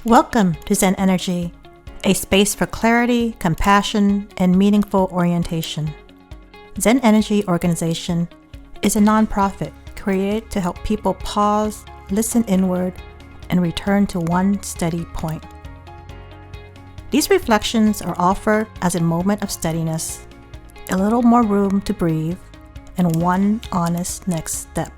Welcome to ZenEnergy, a space for clarity, compassion, and meaningful orientation. ZenEnergy Organization is a nonprofit created to help people pause, listen inward, and return to one steady point. These reflections are offered as a moment of steadiness, a little more room to breathe, and one honest next step.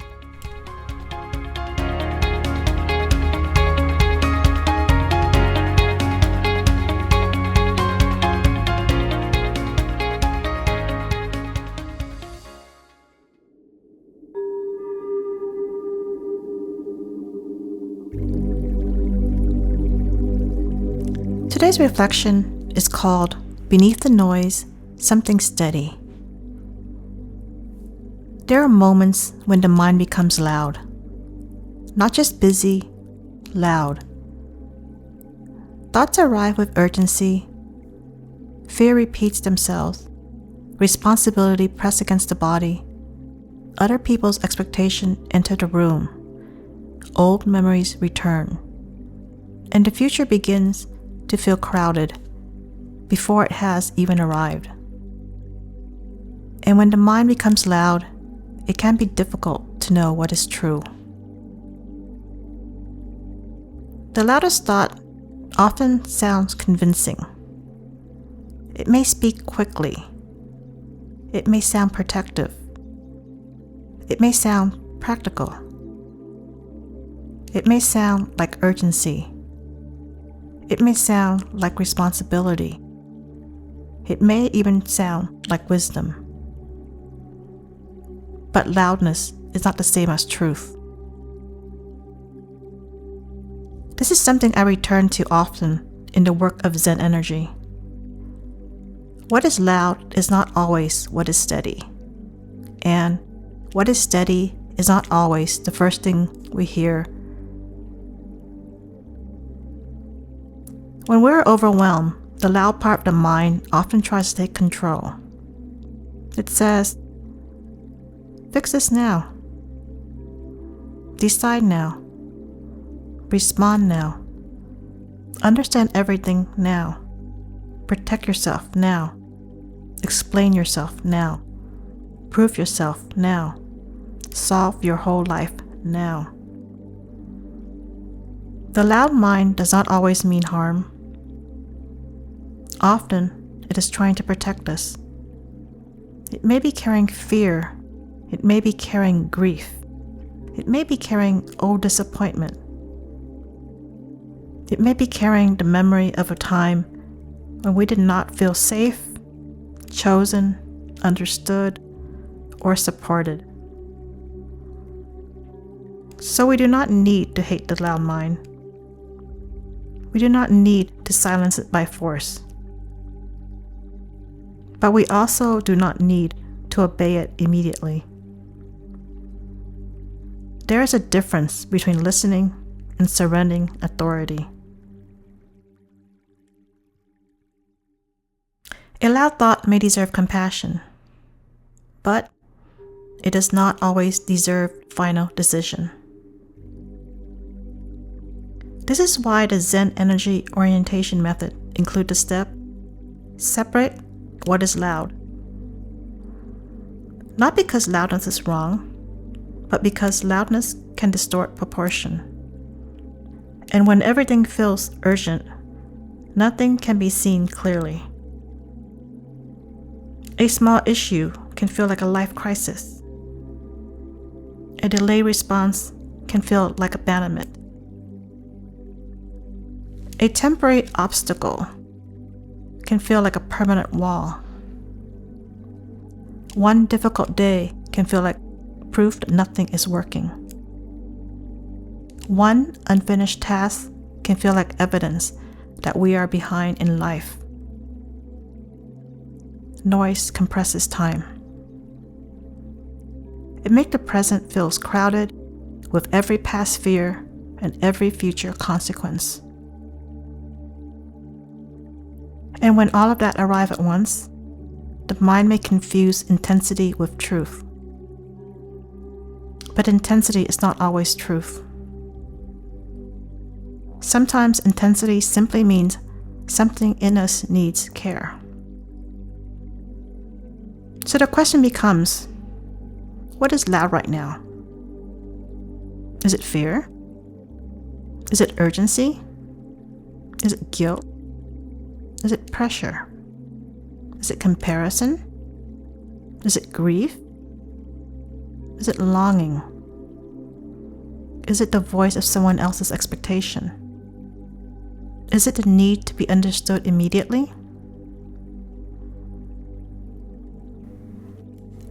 Today's reflection is called Beneath the Noise, Something Steady. There are moments when the mind becomes loud. Not just busy, loud. Thoughts arrive with urgency. Fear repeats themselves. Responsibility press against the body. Other people's expectation enter the room. Old memories return. And the future begins to feel crowded before it has even arrived. And when the mind becomes loud, it can be difficult to know what is true. The loudest thought often sounds convincing. It may speak quickly. It may sound protective. It may sound practical. It may sound like urgency. It may sound like responsibility. It may even sound like wisdom. But loudness is not the same as truth. This is something I return to often in the work of ZenEnergy. What is loud is not always what is steady. And what is steady is not always the first thing we hear. When we're overwhelmed, the loud part of the mind often tries to take control. It says, "Fix this now. Decide now. Respond now. Understand everything now. Protect yourself now. Explain yourself now. Prove yourself now. Solve your whole life now." The loud mind does not always mean harm. Often, it is trying to protect us. It may be carrying fear. It may be carrying grief. It may be carrying old disappointment. It may be carrying the memory of a time when we did not feel safe, chosen, understood, or supported. So we do not need to hate the loud mind. We do not need to silence it by force. But we also do not need to obey it immediately. There is a difference between listening and surrendering authority. A loud thought may deserve compassion, but it does not always deserve final decision. This is why the ZenEnergy orientation method includes the step, separate what is loud. Not because loudness is wrong, but because loudness can distort proportion. And when everything feels urgent, nothing can be seen clearly. A small issue can feel like a life crisis. A delayed response can feel like abandonment. A temporary obstacle can feel like a permanent wall. One difficult day can feel like proof that nothing is working. One unfinished task can feel like evidence that we are behind in life. Noise compresses time. It makes the present feels crowded with every past fear and every future consequence. And when all of that arrive at once, the mind may confuse intensity with truth. But intensity is not always truth. Sometimes intensity simply means something in us needs care. So the question becomes, what is loud right now? Is it fear? Is it urgency? Is it guilt? Is it pressure? Is it comparison? Is it grief? Is it longing? Is it the voice of someone else's expectation? Is it the need to be understood immediately?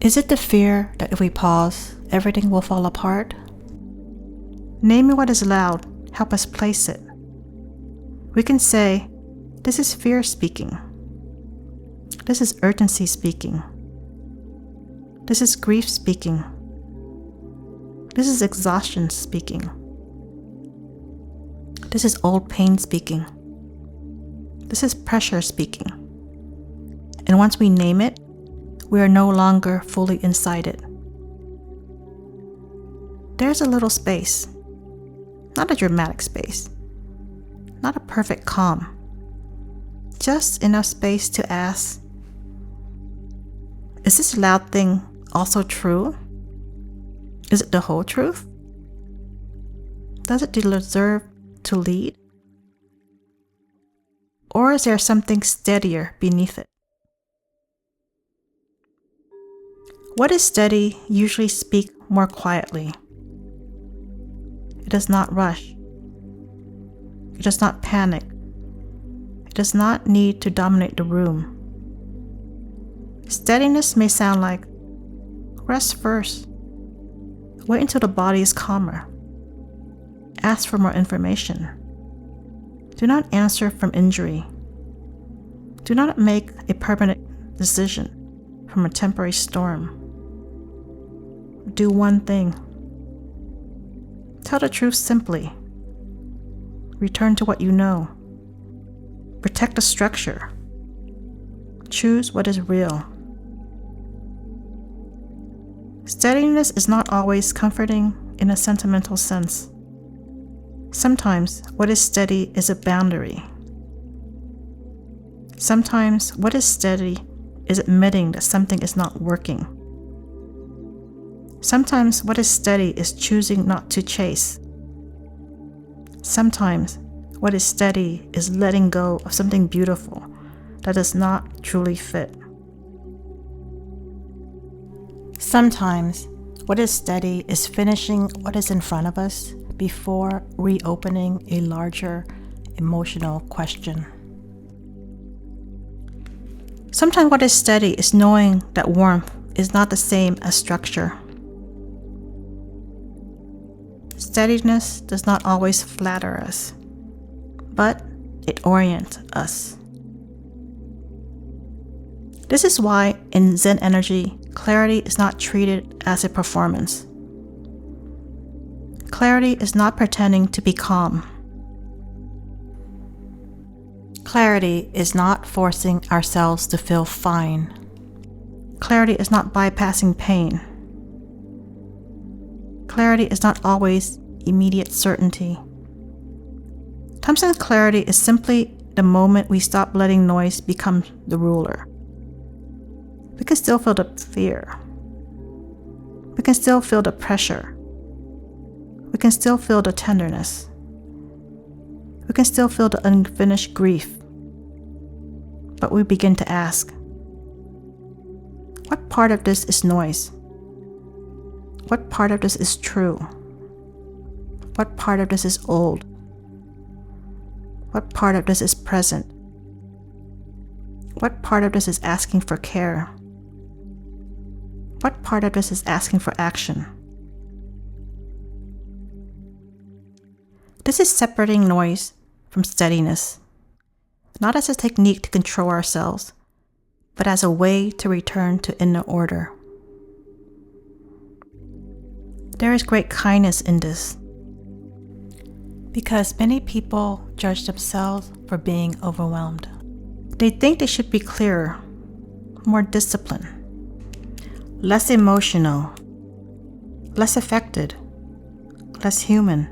Is it the fear that if we pause, everything will fall apart? Naming what is loud help us place it. We can say, this is fear speaking. This is urgency speaking. This is grief speaking. This is exhaustion speaking. This is old pain speaking. This is pressure speaking. And once we name it, we are no longer fully inside it. There's a little space, not a dramatic space, not a perfect calm, just enough space to ask, is this loud thing also true? Is it the whole truth? Does it deserve to lead? Or is there something steadier beneath it? What is steady usually speaks more quietly. It does not rush. It does not panic. It does not need to dominate the room. Steadiness may sound like, rest first. Wait until the body is calmer. Ask for more information. Do not answer from injury. Do not make a permanent decision from a temporary storm. Do one thing. Tell the truth simply. Return to what you know. Protect the structure. Choose what is real. Steadiness is not always comforting in a sentimental sense. Sometimes what is steady is a boundary. Sometimes what is steady is admitting that something is not working. Sometimes what is steady is choosing not to chase. Sometimes what is steady is letting go of something beautiful that does not truly fit. Sometimes what is steady is finishing what is in front of us before reopening a larger emotional question. Sometimes what is steady is knowing that warmth is not the same as structure. Steadiness does not always flatter us, but it orients us. This is why in Zen energy, clarity is not treated as a performance. Clarity is not pretending to be calm. Clarity is not forcing ourselves to feel fine. Clarity is not bypassing pain. Clarity is not always immediate certainty. Sometimes clarity is simply the moment we stop letting noise become the ruler. We can still feel the fear. We can still feel the pressure. We can still feel the tenderness. We can still feel the unfinished grief. But we begin to ask, what part of this is noise? What part of this is true? What part of this is old? What part of this is present? What part of this is asking for care? What part of this is asking for action? This is separating noise from steadiness, not as a technique to control ourselves, but as a way to return to inner order. There is great kindness in this, because many people judge themselves for being overwhelmed. They think they should be clearer, more disciplined, less emotional, less affected, less human.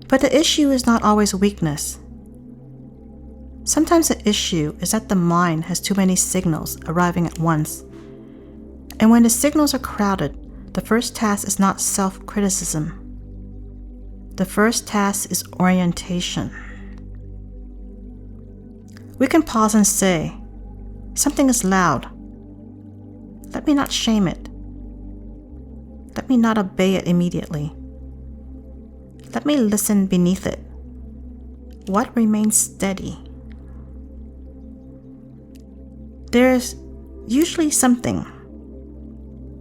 But the issue is not always weakness. Sometimes the issue is that the mind has too many signals arriving at once. And when the signals are crowded, the first task is not self-criticism. The first task is orientation. We can pause and say, something is loud. Let me not shame it. Let me not obey it immediately. Let me listen beneath it. What remains steady? There's usually something.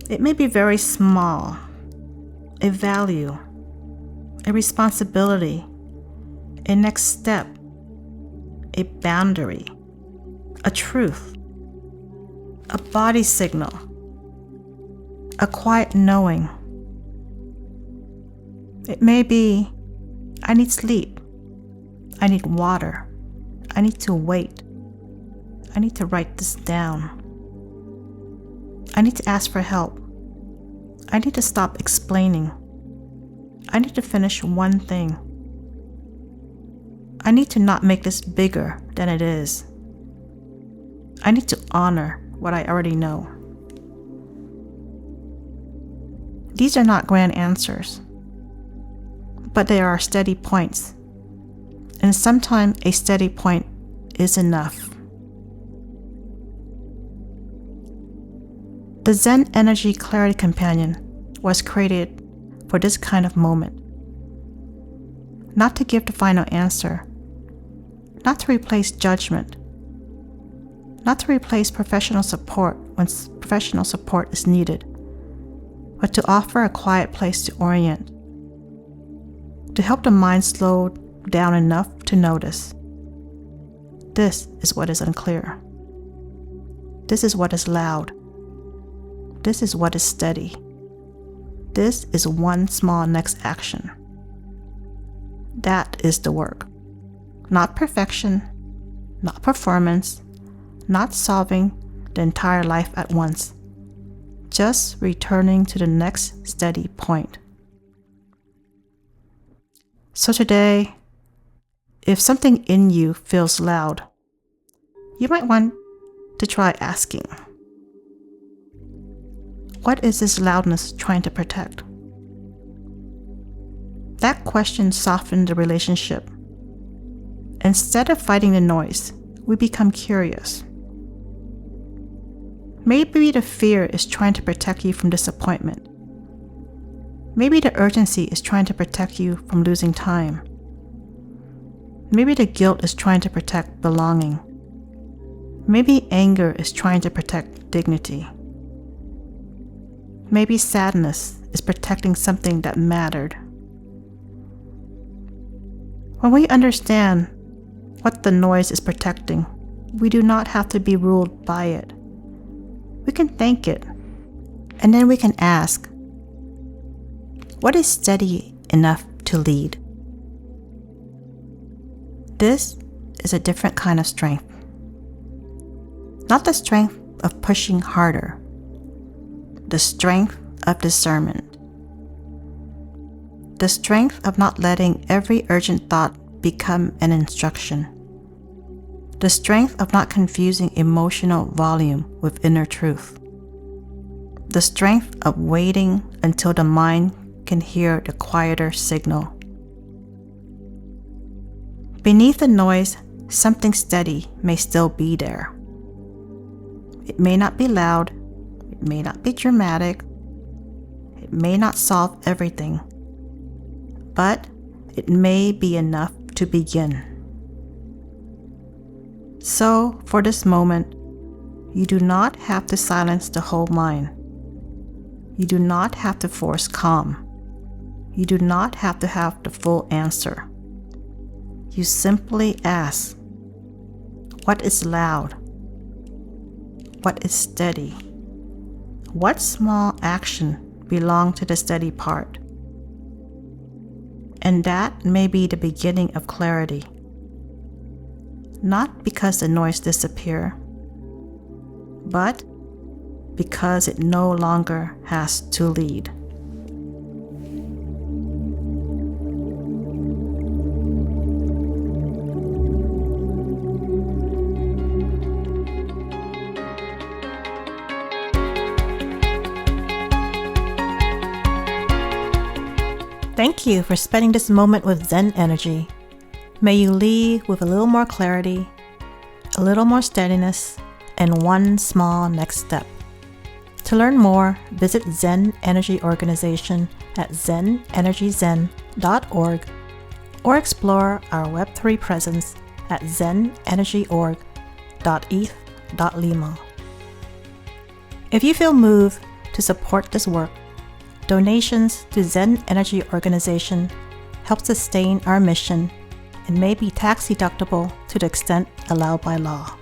It may be very small, a value, a responsibility, a next step, a boundary, a truth, a body signal, a quiet knowing. It may be, I need sleep, I need water, I need to wait, I need to write this down, I need to ask for help, I need to stop explaining, I need to finish one thing, I need to not make this bigger than it is, I need to honor what I already know. These are not grand answers, but they are steady points, and sometimes a steady point is enough. The ZenEnergy Clarity Companion was created for this kind of moment. Not to give the final answer, not to replace judgment, not to replace professional support when professional support is needed, but to offer a quiet place to orient, to help the mind slow down enough to notice. This is what is unclear. This is what is loud. This is what is steady. This is one small next action. That is the work. Not perfection, not performance, not solving the entire life at once. Just returning to the next steady point. So today, if something in you feels loud, you might want to try asking, what is this loudness trying to protect? That question softens the relationship. Instead of fighting the noise, we become curious. Maybe the fear is trying to protect you from disappointment. Maybe the urgency is trying to protect you from losing time. Maybe the guilt is trying to protect belonging. Maybe anger is trying to protect dignity. Maybe sadness is protecting something that mattered. When we understand what the noise is protecting, we do not have to be ruled by it. We can thank it, and then we can ask, what is steady enough to lead? This is a different kind of strength. Not the strength of pushing harder, the strength of discernment. The strength of not letting every urgent thought become an instruction. The strength of not confusing emotional volume with inner truth. The strength of waiting until the mind can hear the quieter signal. Beneath the noise, something steady may still be there. It may not be loud, it may not be dramatic, it may not solve everything, but it may be enough to begin. So, for this moment, you do not have to silence the whole mind. You do not have to force calm. You do not have to have the full answer. You simply ask, what is loud? What is steady? What small action belongs to the steady part? And that may be the beginning of clarity. Not because the noise disappears, but because it no longer has to lead. Thank you for spending this moment with Zen Energy. May you leave with a little more clarity, a little more steadiness, and one small next step. To learn more, visit ZenEnergy Organization at ZenEnergyZen.org or explore our Web3 presence at ZenEnergyOrg.eth.limo. If you feel moved to support this work, donations to ZenEnergy Organization help sustain our mission and may be tax deductible to the extent allowed by law.